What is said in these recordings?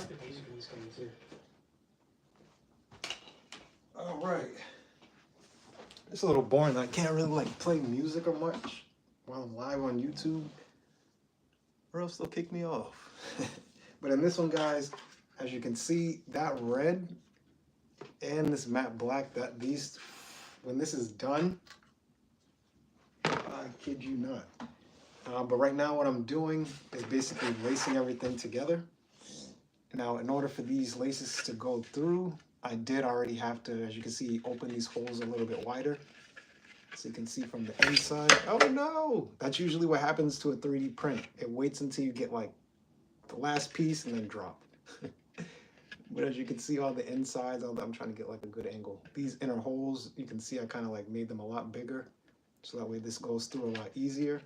like the music in these games too. All right. It's a little boring. I can't really like play music or much while I'm live on YouTube, or else they'll kick me off. But in this one, guys, as you can see, that red and this matte black, that these, when this is done, I kid you not. But right now what I'm doing is basically lacing everything together. Now, in order for these laces to go through, I did already have to, as you can see, open these holes a little bit wider. So you can see from the inside. Oh no! That's usually what happens to a 3D print. It waits until you get like the last piece and then drop. But as you can see, all the insides, I'm trying to get like a good angle. These inner holes, you can see I kind of like made them a lot bigger. So that way this goes through a lot easier.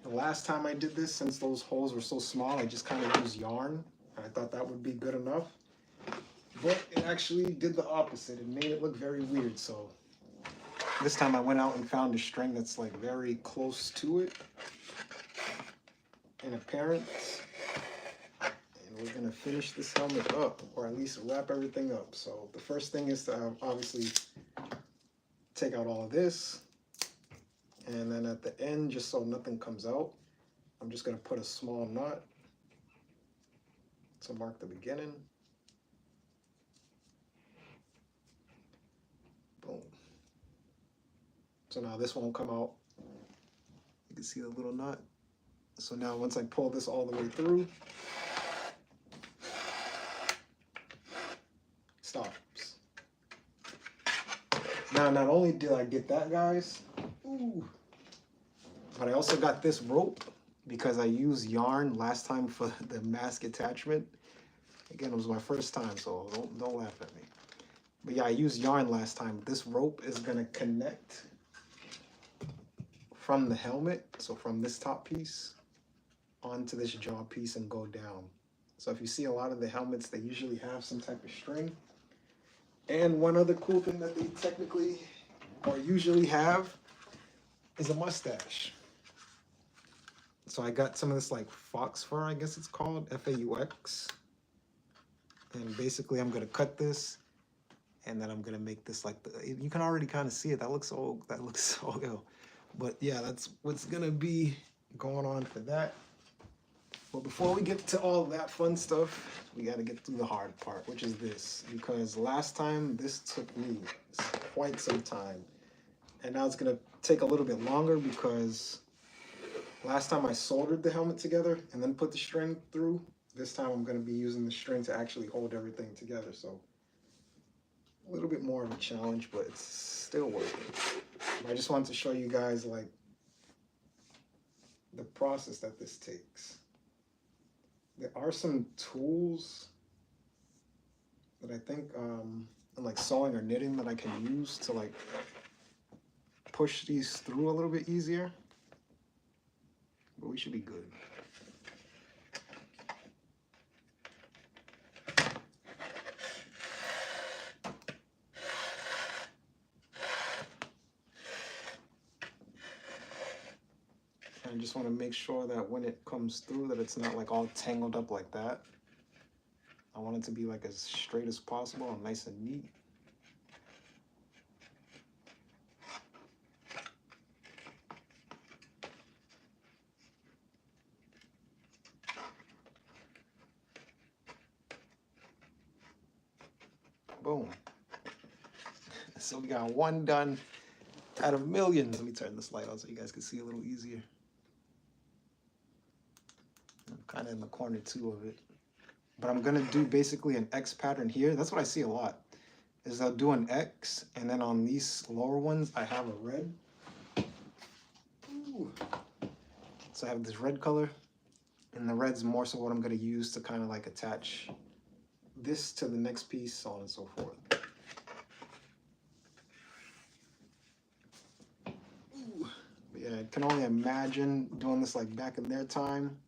The last time I did this, since those holes were so small, I just kind of used yarn. I thought that would be good enough. But it actually did the opposite. It made it look very weird. So this time I went out and found a string that's like very close to it in appearance. And we're gonna finish this helmet up, or at least wrap everything up. So the first thing is to obviously take out all of this. And then at the end, just so nothing comes out, I'm just gonna put a small knot to mark the beginning. Boom. So now this won't come out. You can see the little knot. So now once I pull this all the way through, stops. Now, not only did I get that, guys, but I also got this rope because I used yarn last time for the mask attachment. Again, it was my first time, so don't laugh at me. But yeah, I used yarn last time. This rope is gonna connect from the helmet, so from this top piece onto this jaw piece and go down. So if you see a lot of the helmets, they usually have some type of string. And one other cool thing that they technically or usually have is a mustache. So I got some of this like fox fur, I guess it's called, F-A-U-X. And basically I'm gonna cut this, and then I'm gonna make this like you can already kind of see it. That looks so ill. But yeah, that's what's gonna be going on for that. But before we get to all that fun stuff, we gotta get through the hard part, which is this. Because last time this took me quite some time. And now it's gonna take a little bit longer because last time I soldered the helmet together and then put the string through. This time I'm gonna be using the string to actually hold everything together. So a little bit more of a challenge, but it's still worth it. I just wanted to show you guys like the process that this takes. There are some tools that I think in like sewing or knitting that I can use to like push these through a little bit easier, but we should be good. I just want to make sure that when it comes through that it's not like all tangled up like that. I want it to be like as straight as possible and nice and neat. Boom. So we got one done out of millions. Let me turn this light on so you guys can see a little easier. I'm kind of in the corner too of it. But I'm gonna do basically an X pattern here. That's what I see a lot, is I'll do an X, and then on these lower ones, I have a red. Ooh. So I have this red color, and the red's more so what I'm gonna use to kind of like attach this to the next piece, so on and so forth. Ooh. But yeah, I can only imagine doing this like back in their time,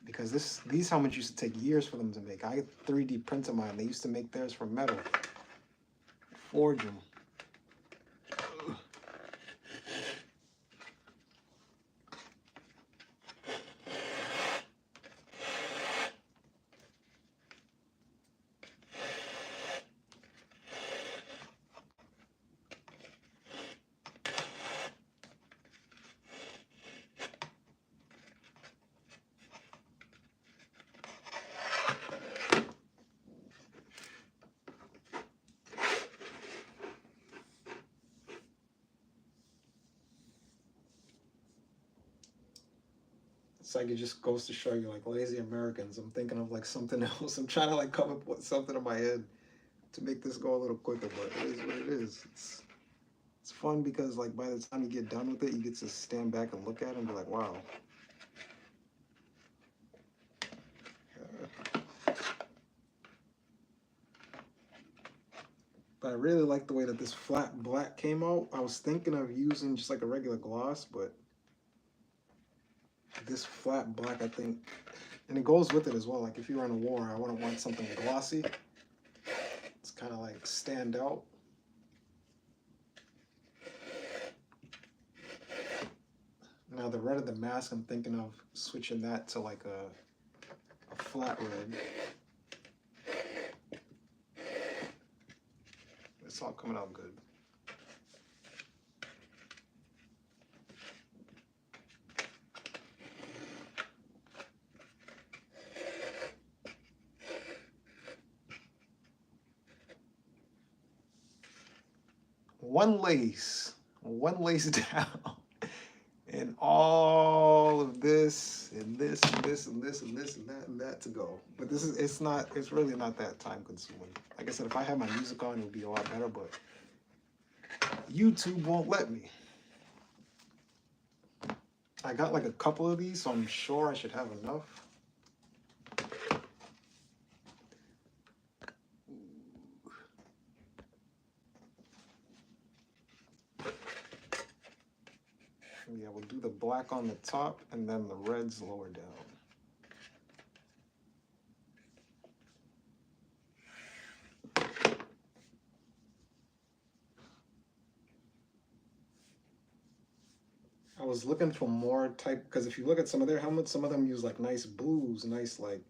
because these helmets used to take years for them to make. I 3D printed mine. They used to make theirs from metal, forge them. So it just goes to show you, like, lazy Americans. I'm thinking of like something else. I'm trying to like come up with something in my head to make this go a little quicker, but it is what it is. It's fun because like by the time you get done with it, you get to stand back and look at it and be like, wow. But I really like the way that this flat black came out. I was thinking of using just like a regular gloss, but this flat black, I think, and it goes with it as well. Like if you were in a war, I wouldn't want something glossy. It's kind of like stand out. Now the red of the mask, I'm thinking of switching that to like a flat red. It's all coming out good. One lace down, and all of this, and this, and this, and this, and this, and that, and that to go. But this is, it's really not that time consuming. Like I said, if I had my music on, it would be a lot better, but YouTube won't let me. I got like a couple of these, so I'm sure I should have enough. Yeah, we'll do the black on the top and then the reds lower down. I was looking for more type, because if you look at some of their helmets, some of them use like nice blues, nice like,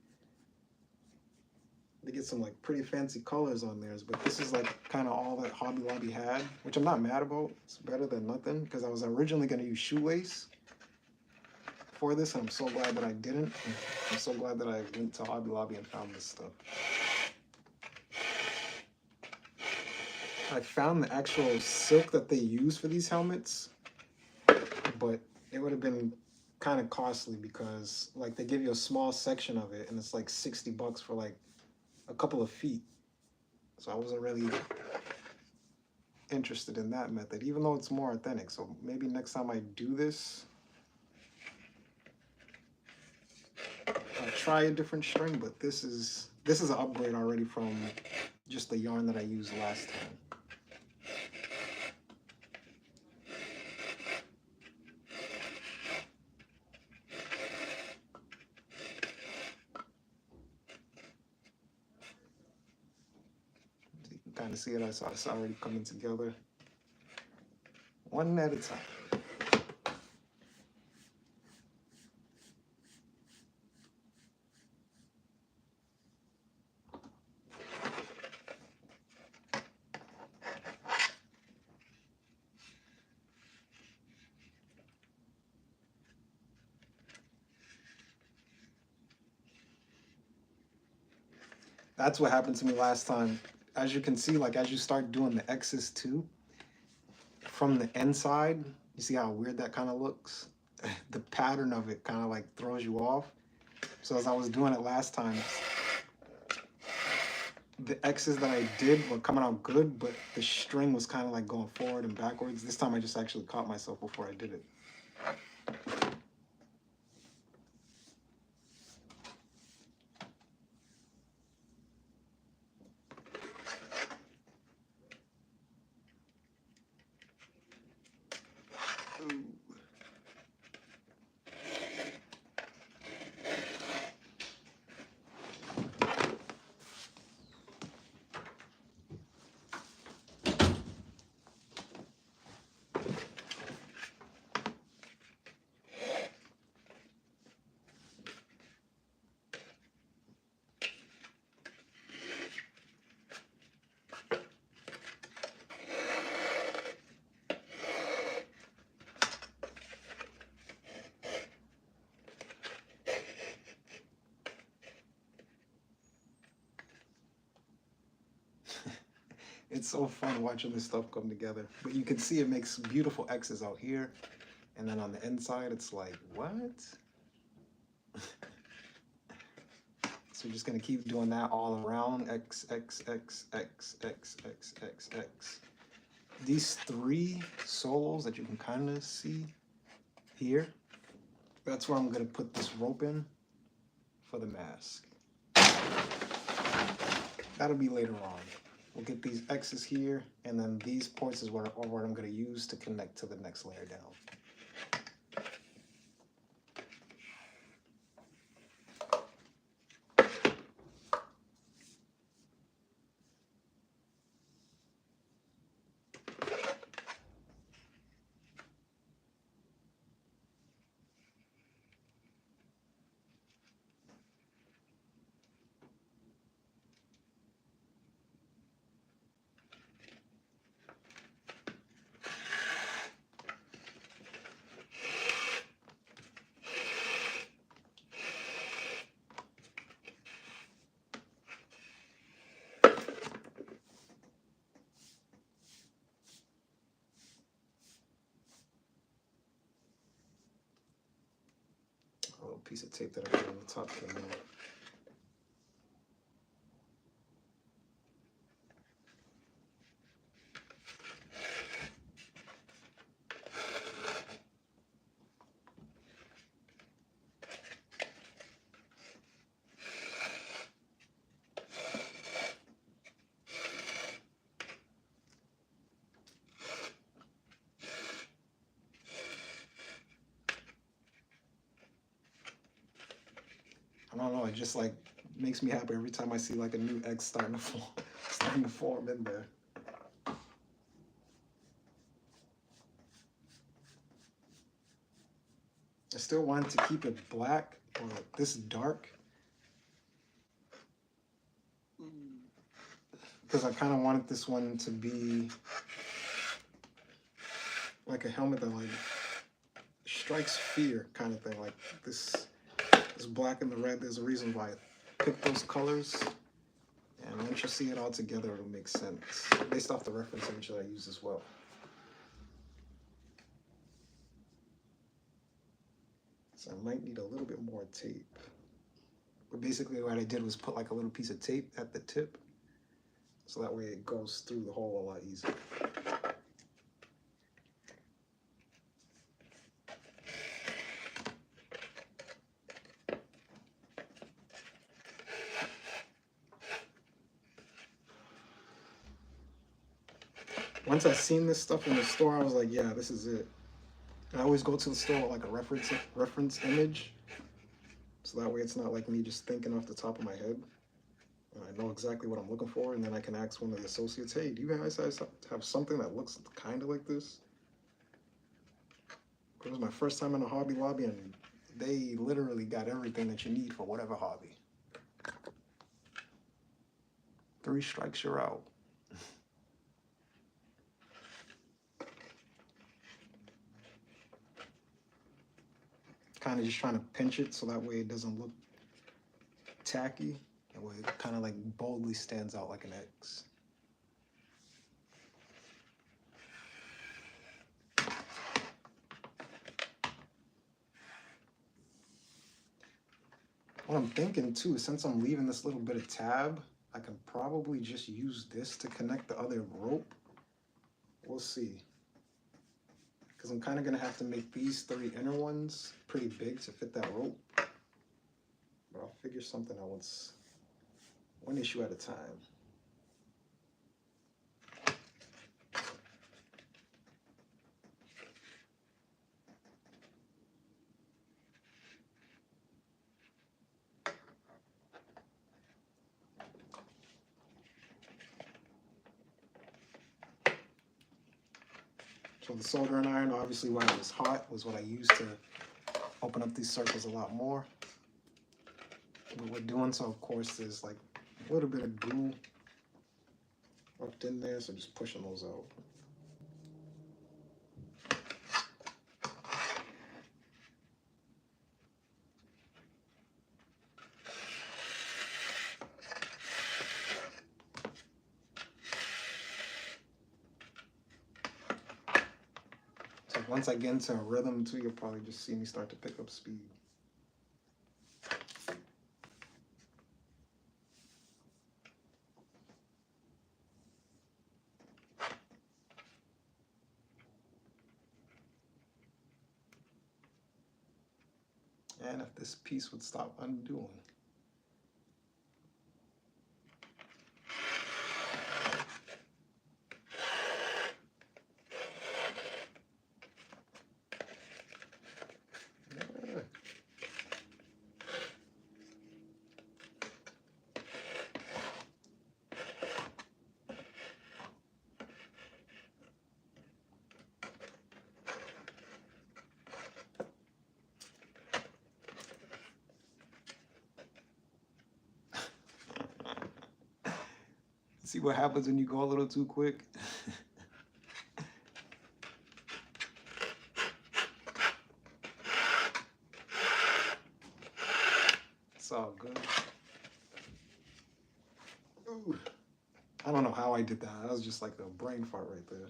they get some like pretty fancy colors on theirs, but this is like kind of all that Hobby Lobby had, which I'm not mad about. It's better than nothing, because I was originally going to use shoelace for this, and I'm so glad that I didn't. I'm so glad that I went to Hobby Lobby and found this stuff. I found the actual silk that they use for these helmets, but it would have been kind of costly because like they give you a small section of it and it's like $60 for like a couple of feet. So I wasn't really interested in that method, even though it's more authentic. So maybe next time I do this, I'll try a different string, but this is an upgrade already from just the yarn that I used last time. You can kind of see it, it's already coming together one at a time. That's what happened to me last time. As you can see, like as you start doing the X's too, from the inside, you see how weird that kind of looks? The pattern of it kind of like throws you off. So as I was doing it last time, the X's that I did were coming out good, but the string was kind of like going forward and backwards. This time I just actually caught myself before I did it. It's so fun watching this stuff come together. But you can see it makes beautiful X's out here. And then on the inside, it's like, what? So we're just gonna keep doing that all around. X, X, X, X, X, X, X, X. These 3 solos that you can kind of see here, that's where I'm gonna put this rope in for the mask. That'll be later on. We'll get these X's here, and then these ports is what I'm gonna use to connect to the next layer down. A little piece of tape that I put on the top came out. I don't know, it just like makes me happy every time I see like a new X starting to form in there. I still wanted to keep it black or this dark because I kind of wanted this one to be like a helmet that like strikes fear kind of thing. Like this black and the red, there's a reason why I picked those colors. And once you see it all together, it'll make sense based off the reference image that I use as well. So I might need a little bit more tape. But basically what I did was put like a little piece of tape at the tip, so that way it goes through the hole a lot easier. Once I seen this stuff in the store, I was like, yeah, this is it. And I always go to the store with like a reference image, so that way it's not like me just thinking off the top of my head. And I know exactly what I'm looking for, and then I can ask one of the associates, hey, do you guys have something that looks kind of like this? It was my first time in a Hobby Lobby, and they literally got everything that you need for whatever hobby. 3 strikes, you're out. Kind of just trying to pinch it so that way it doesn't look tacky. That way it kind of like boldly stands out like an X. What I'm thinking too is, since I'm leaving this little bit of tab, I can probably just use this to connect the other rope. We'll see. Because I'm kind of going to have to make these 3 inner ones pretty big to fit that rope. But I'll figure something out one issue at a time. So the soldering iron, obviously while it was hot, was what I used to open up these circles a lot more. What we're doing, so of course there's like a little bit of glue left in there, so just pushing those out. So once I get into a rhythm too, you'll probably just see me start to pick up speed. And if this piece would stop undoing. See what happens when you go a little too quick? It's all good. Ooh. I don't know how I did that. That was just like a brain fart right there.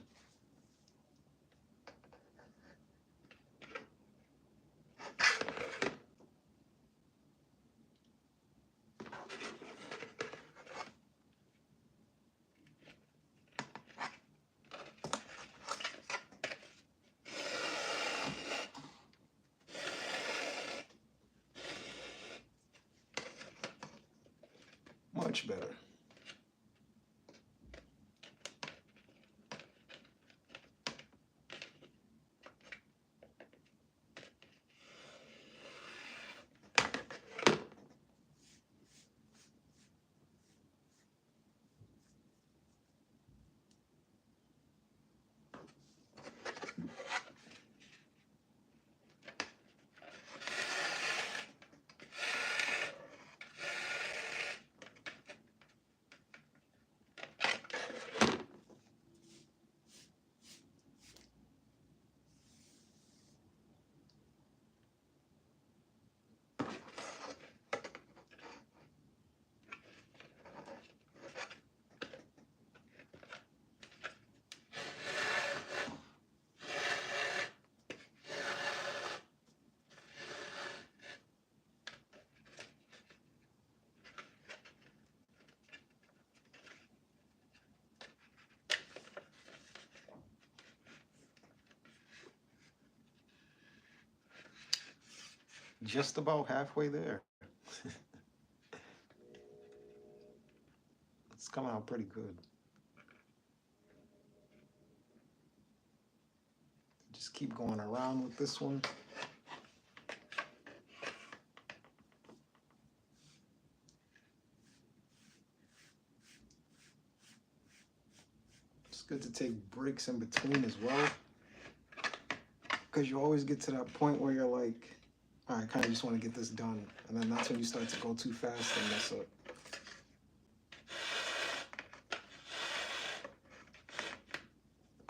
Much better. Just about halfway there. It's coming out pretty good. Just keep going around with this one. It's good to take breaks in between as well, because you always get to that point where you're like, all right, I kind of just want to get this done. And then that's when you start to go too fast and mess up.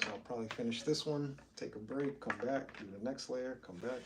So I'll probably finish this one, take a break, come back, do the next layer, come back.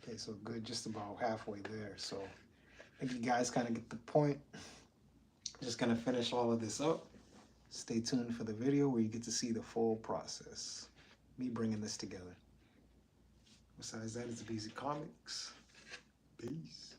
Okay, so good, just about halfway there. So I think you guys kind of get the point. Just gonna finish all of this up. Stay tuned for the video where you get to see the full process. Me bringing this together. Besides that, it's BZ Comics. Peace.